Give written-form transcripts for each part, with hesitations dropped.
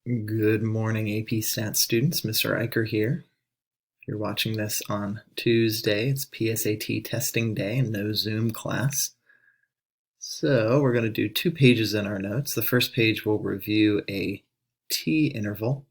Good morning, AP Stats students. Mr. Eicher here. If you're watching this on Tuesday, it's PSAT testing day and no Zoom class. So we're going to do 2 pages in our notes. The first page will review a t-interval,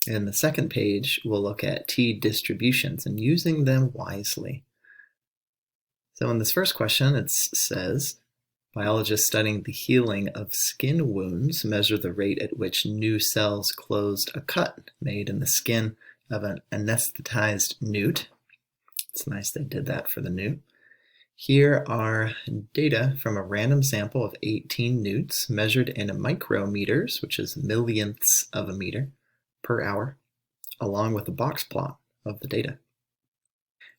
and the second page will look at t-distributions and using them wisely. So in this first question, it says, biologists studying the healing of skin wounds measure the rate at which new cells closed a cut made in the skin of an anesthetized newt. It's nice they did that for the newt. Here are data from a random sample of 18 newts measured in micrometers, which is millionths of a meter, per hour, along with a box plot of the data.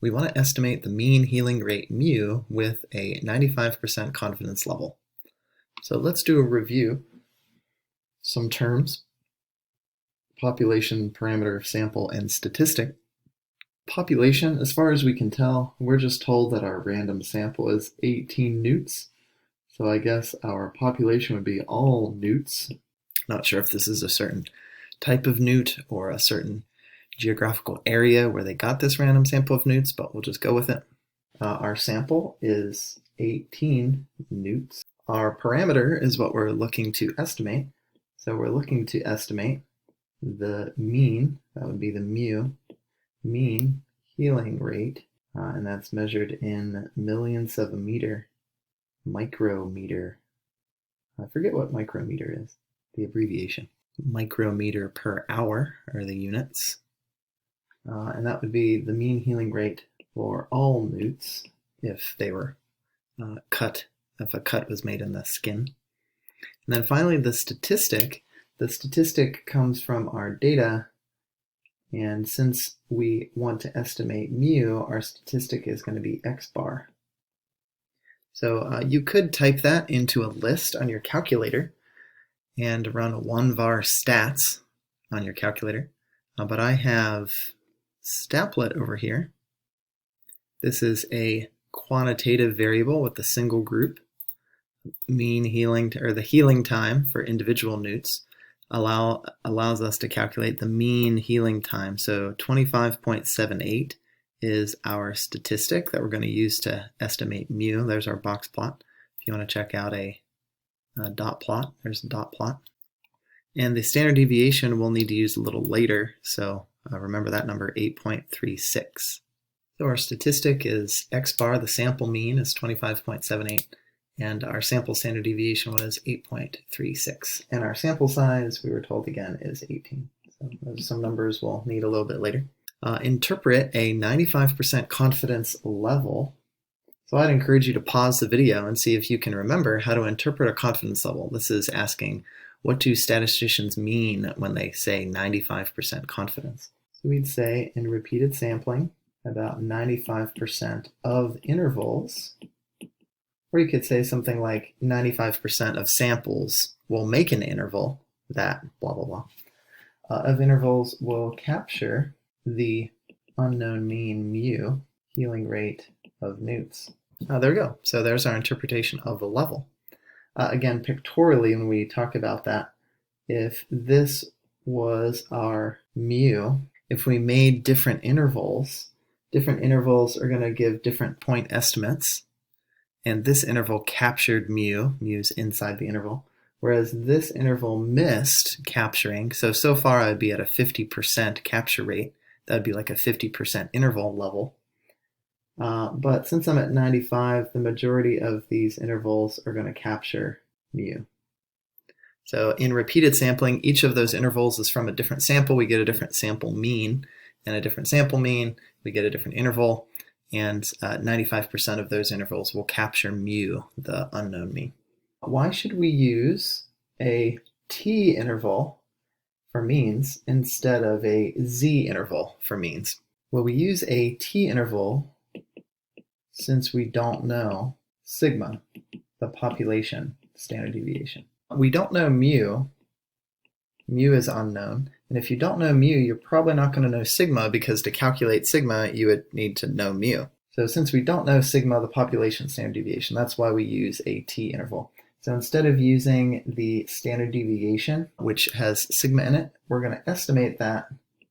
We want to estimate the mean healing rate mu with a 95% confidence level. So let's do a review. Some terms: population, parameter, sample, and statistic. Population, as far as we can tell, we're just told that our random sample is 18 newts. So I guess our population would be all newts. Not sure if this is a certain type of newt or a certain geographical area where they got this random sample of newts, but we'll just go with it. Our sample is 18 newts. Our parameter is what we're looking to estimate. So we're looking to estimate the mean, that would be the mu, mean healing rate, and that's measured in millionths of a meter, micrometer. I forget what micrometer is, the abbreviation. Micrometer per hour are the units. And that would be the mean healing rate for all newts if they were cut, if a cut was made in the skin. And then finally the statistic. The statistic comes from our data, and since we want to estimate mu, our statistic is going to be x bar. So you could type that into a list on your calculator and run 1var stats on your calculator, but I have Statlet over here. This is a quantitative variable with a single group. Mean healing, or the healing time for individual newts allows us to calculate the mean healing time. So 25.78 is our statistic that we're going to use to estimate mu. There's our box plot. If you want to check out a dot plot, there's a dot plot. And the standard deviation we'll need to use a little later, so remember that number, 8.36. So our statistic is x bar, the sample mean is 25.78, and our sample standard deviation was 8.36. And our sample size, we were told again, is 18. So those are some numbers we'll need a little bit later. Interpret a 95% confidence level. So I'd encourage you to pause the video and see if you can remember how to interpret a confidence level. This is asking, what do statisticians mean when they say 95% confidence? So we'd say in repeated sampling, about 95% of intervals, or you could say something like 95% of samples will make an interval that blah, blah, blah, of intervals will capture the unknown mean mu healing rate of newts. There we go. So there's our interpretation of the level. Again, pictorially, when we talk about that, if this was our mu, if we made different intervals are going to give different point estimates, and this interval captured mu's inside the interval, whereas this interval missed capturing, so far I'd be at a 50% capture rate. That would be like a 50% interval level. But since I'm at 95, the majority of these intervals are going to capture mu. So in repeated sampling, each of those intervals is from a different sample. We get a different sample mean, and a different sample mean, we get a different interval, and 95% of those intervals will capture mu, the unknown mean. Why should we use a t-interval for means instead of a z-interval for means? Well, we use a t-interval since we don't know sigma, the population standard deviation. We don't know mu. Mu is unknown. And if you don't know mu, you're probably not going to know sigma, because to calculate sigma, you would need to know mu. So since we don't know sigma, the population standard deviation, that's why we use a t-interval. So instead of using the standard deviation, which has sigma in it, we're going to estimate that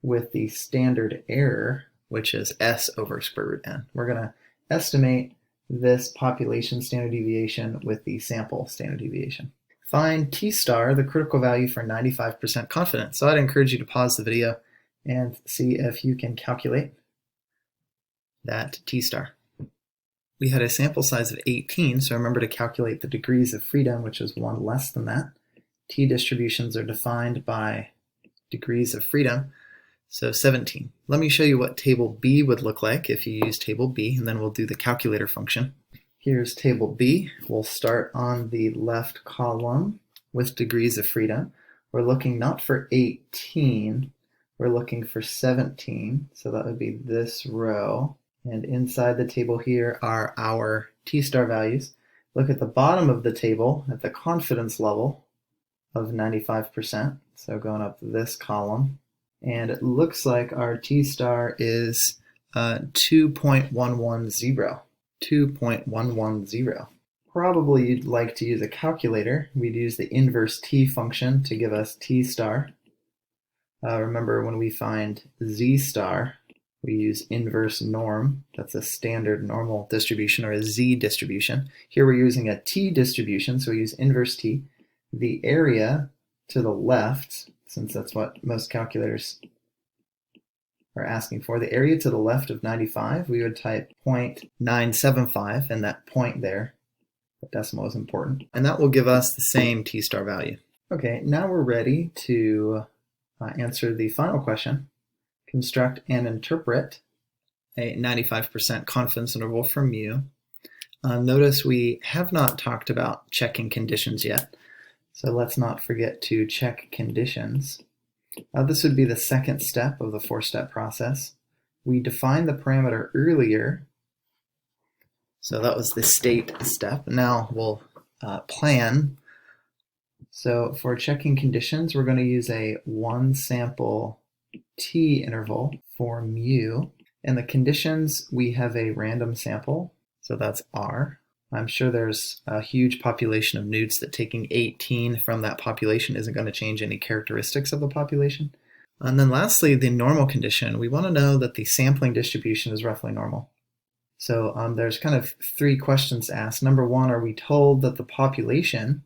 with the standard error, which is s over square root n. We're going to estimate this population standard deviation with the sample standard deviation. Find t star, the critical value for 95% confidence. So I'd encourage you to pause the video and see if you can calculate that t star. We had a sample size of 18, so remember to calculate the degrees of freedom, which is one less than that. T distributions are defined by degrees of freedom, so 17. Let me show you what table B would look like if you use table B, and then we'll do the calculator function. Here's table B. We'll start on the left column with degrees of freedom. We're looking not for 18, we're looking for 17, so that would be this row. And inside the table here are our t star values. Look at the bottom of the table at the confidence level of 95%. So going up this column. And it looks like our t star is 2.110. 2.110. Probably you'd like to use a calculator. We'd use the inverse t function to give us t star. Remember when we find z star, we use inverse norm. That's a standard normal distribution, or a z distribution. Here we're using a t distribution, so we use inverse t. The area to the left, since that's what most calculators are asking for, the area to the left of 95, we would type 0.975, and that point there, the decimal is important. And that will give us the same t star value. Okay, now we're ready to answer the final question. Construct and interpret a 95% confidence interval for mu. Notice we have not talked about checking conditions yet, so let's not forget to check conditions. This would be the second step of the four-step process. We defined the parameter earlier, so that was the state step. Now we'll plan. So for checking conditions, we're going to use a one sample t interval for mu. In the conditions, we have a random sample, so that's R. I'm sure there's a huge population of newts that taking 18 from that population isn't going to change any characteristics of the population. And then lastly, the normal condition. We want to know that the sampling distribution is roughly normal. So there's kind of three questions asked. Number one, are we told that the population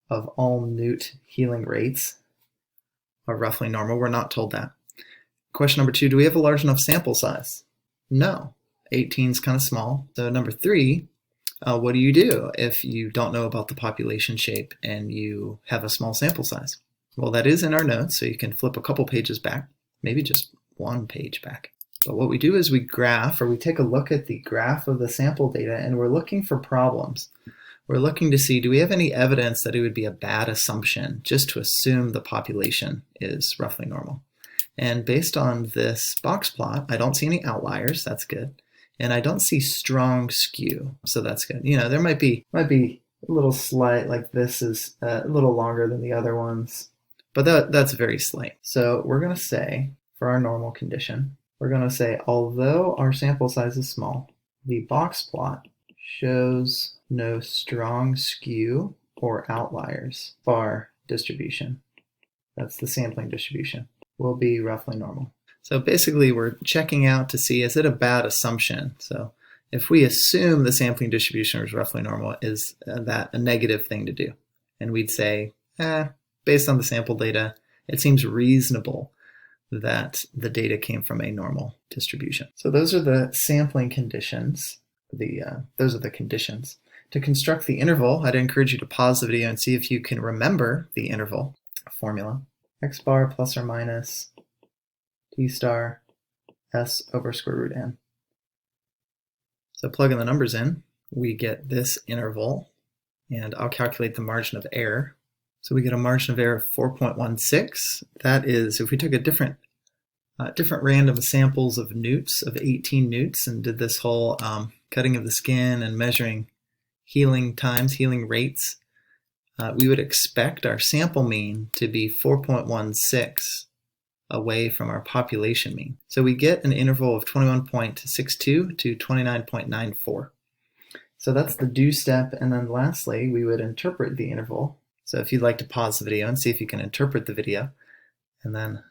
of all newt healing rates are roughly normal? We're not told that. Question number two, do we have a large enough sample size? No, 18 is kind of small. So number three, what do you do if you don't know about the population shape and you have a small sample size? Well, that is in our notes, so you can flip a couple pages back, maybe just one page back. But what we do is we graph, or we take a look at the graph of the sample data, and we're looking for problems. We're looking to see, do we have any evidence that it would be a bad assumption just to assume the population is roughly normal? And based on this box plot, I don't see any outliers, that's good. And I don't see strong skew, so that's good. You know, there might be a little slight, like this is a little longer than the other ones, but that's very slight. So we're going to say, for our normal condition, we're going to say, although our sample size is small, the box plot shows no strong skew or outliers. Bar distribution, that's the sampling distribution, will be roughly normal. So basically we're checking out to see, is it a bad assumption? So if we assume the sampling distribution is roughly normal, is that a negative thing to do? And we'd say, based on the sample data, it seems reasonable that the data came from a normal distribution. So those are the sampling conditions. Those are the conditions. To construct the interval, I'd encourage you to pause the video and see if you can remember the interval formula. X bar plus or minus t star s over square root n. So plugging the numbers in, we get this interval, and I'll calculate the margin of error. So we get a margin of error of 4.16. That is, if we took a different random samples of newts, of 18 newts, and did this whole cutting of the skin and measuring healing times, healing rates, we would expect our sample mean to be 4.16 away from our population mean. So we get an interval of 21.62 to 29.94. So that's the do step, and then lastly, we would interpret the interval. So if you'd like to pause the video and see if you can interpret the video, and then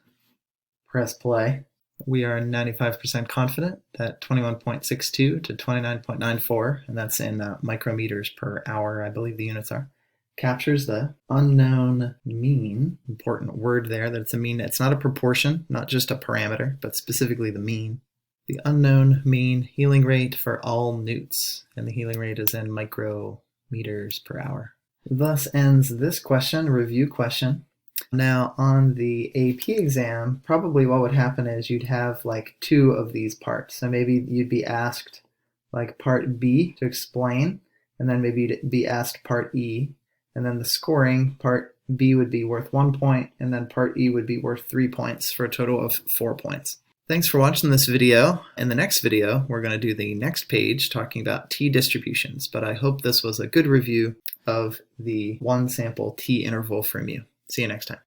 press play. We are 95% confident that 21.62 to 29.94, and that's in micrometers per hour, I believe the units are, captures the unknown mean. Important word there, that it's a mean. It's not a proportion, not just a parameter, but specifically the mean. The unknown mean healing rate for all newts, and the healing rate is in micrometers per hour. Thus ends this question, review question. Now on the AP exam, probably what would happen is you'd have like two of these parts. So maybe you'd be asked like part B to explain, and then maybe you'd be asked part E, and then the scoring, part B would be worth 1 point, and then part E would be worth 3 points for a total of 4 points. Thanks for watching this video. In the next video, we're going to do the next page talking about t-distributions, but I hope this was a good review of the one sample t-interval from you. See you next time.